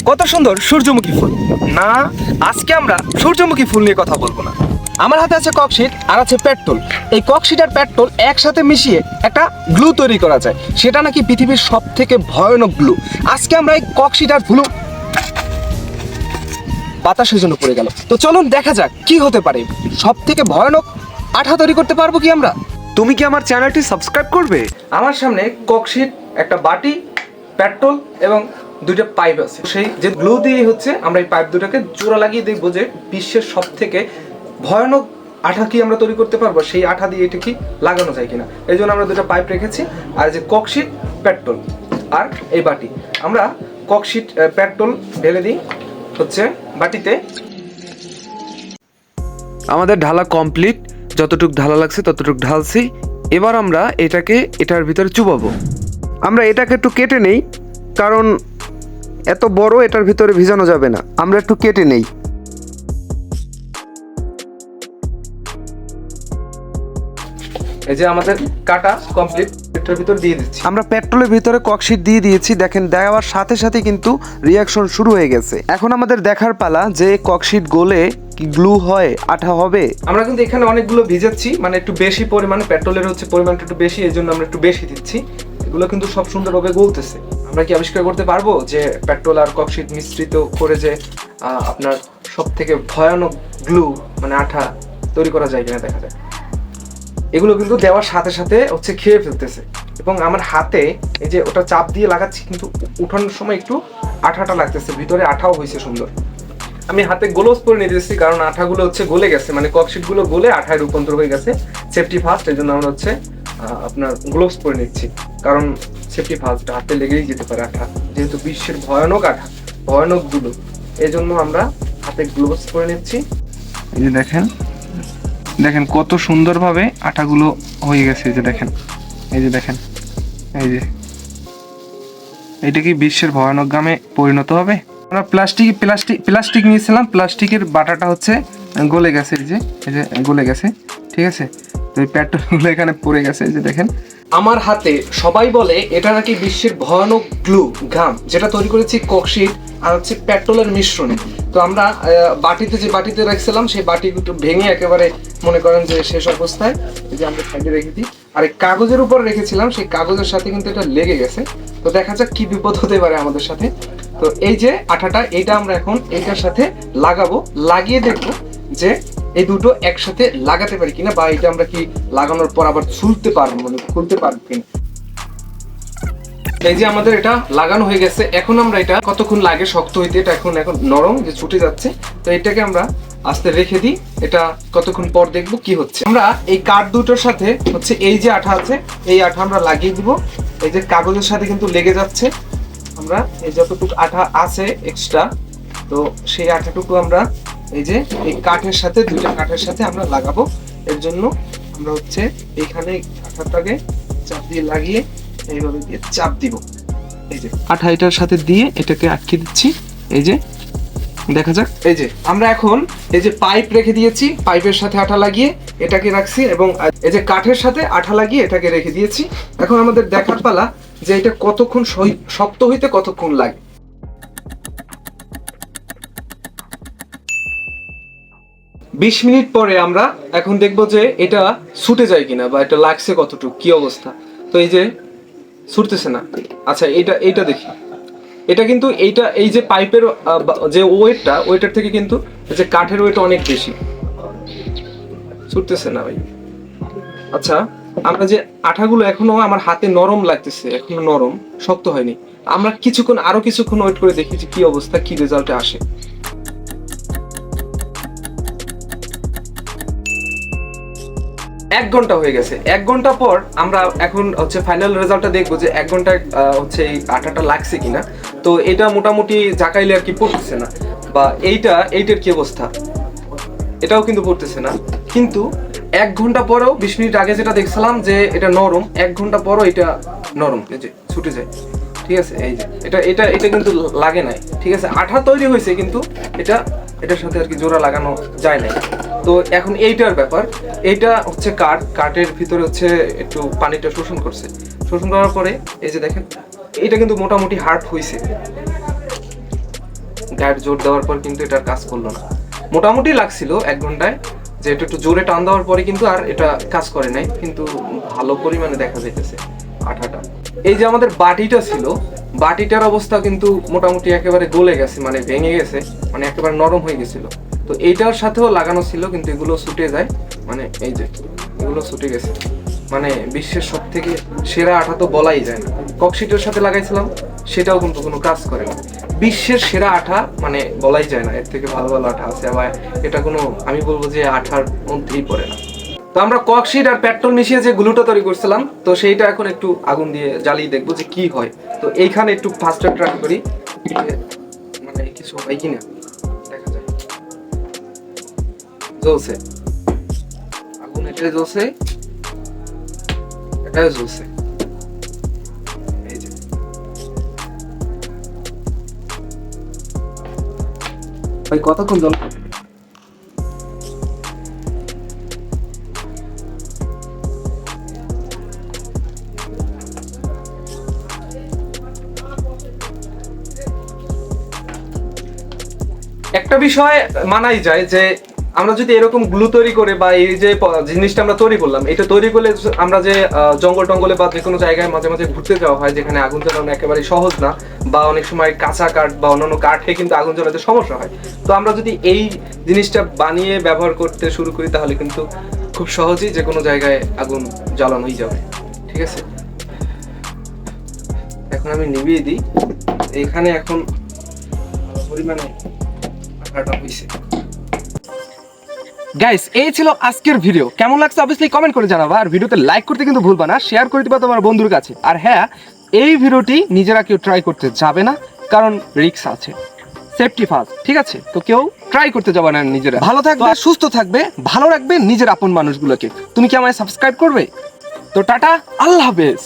কত সুন্দর সূর্যমুখী ফুল। না, আজকে আমরা সূর্যমুখী ফুল নিয়ে কথা বলবো না। আমার হাতে আছে ককশিট আর আছে পেট্রোল। এই ককশিট আর পেট্রোল একসাথে মিশিয়ে একটা গ্লু তৈরি করা যায়, সেটা নাকি পৃথিবীর সব থেকে ভয়ানক গ্লু। আজকে আমরা এই ককশিট আর গ্লু বাতাসের জন্য পড়ে গেল, তো চলুন দেখা যাক কি হতে পারে। সব থেকে ভয়ানক আঠা তৈরি করতে পারবো কি আমরা? তুমি কি আমার চ্যানেলটি সাবস্ক্রাইব করবে? আমার সামনে ককশিট, একটা বাটি, পেট্রোল এবং দুইটা পাইপ আছে। সেই যে গ্লু দিয়ে হচ্ছে আমরা এই পাইপ দুটাকে জোড়া লাগিয়ে দেখবো যে বিশ্বের সব থেকে ভয়ানক আঠা কি আমরা তৈরি করতে পারবো, সেই আঠা দিয়ে এটা কি লাগানো যায় কিনা। এই জন্য আমরা দুটো পাইপ রেখেছি, আর যে ককশিট, পেট্রোল আর এই বাটি। আমরা ককশিট পেট্রোল ঢেলে দিই হচ্ছে বাটিতে। আমাদের ঢালা কমপ্লিট, যতটুকু ঢালা লাগছে ততটুকু ঢালছি। এবার আমরা এটার ভিতরে চুবাবো। আমরা এটাকে একটু কেটে নেই, কারণ এত বড় এটার ভিতরে ভিজানো যাবে না। আমরা একটু কেটে নেই। এই যে আমাদের কাটা কমপ্লিট, এটার ভিতর দিয়ে দিচ্ছি। আমরা পেট্রোলের ভিতরে ককশিট দিয়ে দিয়েছি। দেখেন, দেওয়ার সাথে সাথে কিন্তু রিয়াকশন শুরু হয়ে গেছে। এখন আমাদের দেখার পালা যে ককশিট গলে কি গ্লু হয়, আঠা হবে। আমরা কিন্তু এখানে অনেকগুলো ভিজাচ্ছি, মানে একটু বেশি পরিমাণে, পেট্রোলের হচ্ছে পরিমাণটা একটু বেশি, এই জন্য আমরা একটু বেশি দিচ্ছি। এগুলো কিন্তু সব সুন্দরভাবে গলতেছে। আমরা কি আবিষ্কার করতে পারবো যে পেট্রোল আর ককশিট মিশ্রিত করে যে আপনার সব থেকে ভয়ানক গ্লু মানে আঠা তৈরি করা যায় কিনা দেখা যায়। এগুলো কিন্তু দেওয়ার সাথে সাথে হচ্ছে খেয়ে ফেলতেছে, এবং আমার হাতে এই যে ওটা চাপ দিয়ে লাগাচ্ছি, কিন্তু উঠানোর সময় একটু আঠাটা লাগতেছে, ভিতরে আঠাও হয়েছে সুন্দর। আমি হাতে গ্লোভস পরে নিয়ে দিচ্ছি, কারণ আঠাগুলো হচ্ছে গলে গেছে, মানে ককশিট গুলো গলে আঠায় রূপান্তর হয়ে গেছে। সেফটি ফার্স্ট, এই জন্য আমরা হচ্ছে আপনার গ্লোভস পরে নিচ্ছি, কারণ সেফটি ফার্স্ট, হাতে লেগেই যেতে পারে আঠা, যেহেতু বিশ্বের ভয়ানক আঠা, ভয়ানক গুলো, এই জন্য আমরা হাতে গ্লোভস পরে নিচ্ছি। এই যে দেখেন, দেখেন কত সুন্দরভাবে আঠাগুলো হয়ে গেছে। এই যে দেখেন, এই যে দেখেন, এই যে এটা কি বিশ্বের ভয়ানক গামে পরিণত হবে? আমরা প্লাস্টিক নিয়েছিলাম, প্লাস্টিকের বাটাটা হচ্ছে গলে গেছে। এই যে গলে গেছে, ঠিক আছে। তো এই পেট্রোলগুলো এখানে পড়ে গেছে, এই যে দেখেন আমার হাতে। সবাই বলে এটা নাকি বিশ্বের ভয়ানক গ্লু গাম, যেটা তৈরি করেছি ককশিট আর হচ্ছে পেট্রোলের মিশ্রণে। তো আমরা বাটিতে রাখছিলাম, সেই বাটি একটু ভেঙে একেবারে মনে করেন যে শেষ অবস্থায় এই যে আমরা সাইডে রেখে দিই। আর এই কাগজের উপর রেখেছিলাম, সেই কাগজের সাথে কিন্তু এটা লেগে গেছে। তো দেখা যাক কি বিপদ হতে পারে আমাদের সাথে। তো এই যে আঠাটা, এটা আমরা এখন এইটার সাথে লাগাবো, লাগিয়ে দেখবো যে এই দুটো একসাথে লাগাতে পারি কিনা, বা এটা আমরা কি লাগানোর পর আবার খুলতে পারবো, মানে খুলতে পারবো কিনা। এই যে আমাদের এটা লাগানো হয়ে গেছে। এখন আমরা এটা কতক্ষণ লাগে শক্ত হইতে, এটা এখন নরম যে ছুটে যাচ্ছে। তো এটাকে আমরা আস্তে রেখে দিই, এটা কতক্ষণ পর দেখবো কি হচ্ছে। আমরা এই কাঠ দুটোর সাথে হচ্ছে এই যে আঠা আছে, এই আঠা আমরা লাগিয়ে দিব। এই যে কাগজের সাথে কিন্তু লেগে যাচ্ছে, আমরা এই যতটুকু আঠা আছে এক্সট্রা, তো সেই আঠাটুকু আমরা এই যে এই কাঠের সাথে, দুইটা কাঠের সাথে আমরা লাগাবো। এর জন্য আমরা হচ্ছে এখানে আঠাটাকে চাপ দিয়ে লাগিয়ে এইভাবে দিয়ে চাপ দিব। এই যে আঠা এটার সাথে দিয়ে এটাকে আটকে দিচ্ছি। এই যে দেখা যাক, এই যে আমরা এখন এই যে পাইপ রেখে দিয়েছি, পাইপের সাথে আঠা লাগিয়ে এটাকে রাখছি, এবং এই যে কাঠের সাথে আঠা লাগিয়ে এটাকে রেখে দিয়েছি। এখন আমাদের দেখার পালা যে এটা কতক্ষণ শক্ত হইতে কতক্ষণ লাগে। বিশ মিনিট পরে আমরা এখন দেখবো যে এটা ছুটে যায় কিনা, বা এটা লাগছে কতটুকু, কি অবস্থা। তো এই যে ছুটতেছে না। আচ্ছা, এইটা দেখি। এটা কিন্তু এই যে পাইপের যে ওয়েটটার থেকে কিন্তু এই যে কাঠের ওয়েট অনেক বেশি। ছুটতেছে না ভাই। আচ্ছা, আমরা যে আঠাগুলো এখনো আমার হাতে নরম লাগতেছে, এখনো নরম, শক্ত হয়নি। আমরা আরো কিছুক্ষণ ওয়েট করে দেখি যে কি অবস্থা, কি রেজাল্টে আসে। 1 ঘন্টা হয়ে গেছে। 1 ঘন্টা পর আমরা এখন হচ্ছে ফাইনাল রেজাল্টটা দেখবো যে 1 ঘন্টায় হচ্ছে এই আঠাটা লাগছে কিনা। তো এটা মোটামুটি জাকাইলে আর কি পড়তেছে না, বা এইটার কি অবস্থা, এটাও কিন্তু পড়তেছে না। কিন্তু 1 ঘন্টা পরেও, 20 মিনিট আগে যেটা দেখছিলাম যে এটা নরম, 1 ঘন্টা পরও এটা নরম, এই যে ছুটে যায়, ঠিক আছে। এই যে এটা কিন্তু লাগে নাই, ঠিক আছে। আঠা তৈরি হয়েছে, কিন্তু এটার সাথে আর কি জোড়া লাগানো যায় নাই। তো এখন এইটার ব্যাপার, এইটা হচ্ছে কাঠের ভিতরে হচ্ছে একটু পানিটা শোষণ করার পরে এই যে দেখেন, এটা কিন্তু মোটামুটি হার্ড হয়েছে। গায়ের জোর দেওয়ার পর কিন্তু এটার কাজ করলো না। মোটামুটি লাগছিল 1 ঘন্টায়, যে এটা একটু জোরে টান দেওয়ার পরে কিন্তু আর এটা কাজ করে নাই, কিন্তু ভালো পরিমাণে দেখা যাইতেছে আঠাটা। এই যে আমাদের বাটিটা ছিল, বাটিটার অবস্থা কিন্তু মোটামুটি একেবারে গলে গেছে, মানে ভেঙে গেছে, মানে একেবারে নরম হয়ে গেছিল। তো এইটার সাথেও লাগানো ছিল কিন্তু এগুলো ছুটে যায়, মানে এই যে এগুলো ছুটে গেছে। মানে বিশ্বের সব থেকে সেরা আঠা তো বলাই যায় না। ককশিটের সাথে লাগাইছিলাম, সেটাও কিন্তু কোনো কাজ করে না। বিশ্বের সেরা আঠা মানে বলাই যায় না, এর থেকে ভালো ভালো আঠা আছে, আবার এটা কোনো আমি বলবো যে আঠার মধ্যেই পড়ে না। তো আমরা ককশিট আর পেট্রোল মিশিয়ে যে গ্লুটা তৈরি করছিলাম, তো সেইটা এখন একটু আগুন দিয়ে জ্বালিয়ে দেখবো যে কি হয়। তো এইখানে একটু ফাস্টার ট্রাই করি, মানে কিছু হয় কিনা দেখা যায়। জ্বলছে, আগুন এটা জ্বলছে, এটাও জ্বলছে। এই যে ভাই কতক্ষণ জল একটা বিষয় মানাই যায় যে আমরা যদি এরকম গ্লু তৈরি করে বা এই যে জিনিসটা আমরা তৈরি করলাম, এটা তৈরি করলে আমরা যে জঙ্গল টঙ্গলে বা যে কোনো জায়গায় মাঝে মাঝে ঘুরতে যাওয়া হয়, যেখানে আগুন জ্বালানো একেবারে সহজ না, বা অনেক সময় কাঁচা কাঠ বা অন্যান্য কাঠে কিন্তু আগুন জ্বালাতে সমস্যা হয়। তো আমরা যদি এই জিনিসটা বানিয়ে ব্যবহার করতে শুরু করি, তাহলে কিন্তু খুব সহজেই যে কোনো জায়গায় আগুন জ্বালানোই যাবে। ঠিক আছে, এখন আমি নিভিয়ে দিই। এইখানে এখন পরিমাণে আঠাটা হয়েছে। গাইস, এই ছিল আজকের ভিডিও। কেমন লাগছে অবশ্যই কমেন্ট করে জানাবা, আর ভিডিওতে লাইক করতে কিন্তু ভুলবা না, শেয়ার করে দিবা তোমার বন্ধুর কাছে। আর হ্যাঁ, এই ভিডিওটি নিজেরা কেউ ট্রাই করতে যাবে না, কারণ রিস্ক আছে, সেফটি ফার্স্ট। ঠিক আছে, তো কেউ ট্রাই করতে যাবে না নিজেরা। ভালো থাকবে, সুস্থ থাকবে, ভালো রাখবে নিজের আপন মানুষগুলোকে। তুমি কি আমায় সাবস্ক্রাইব করবে? তো টাটা, আল্লাহ হাফেজ।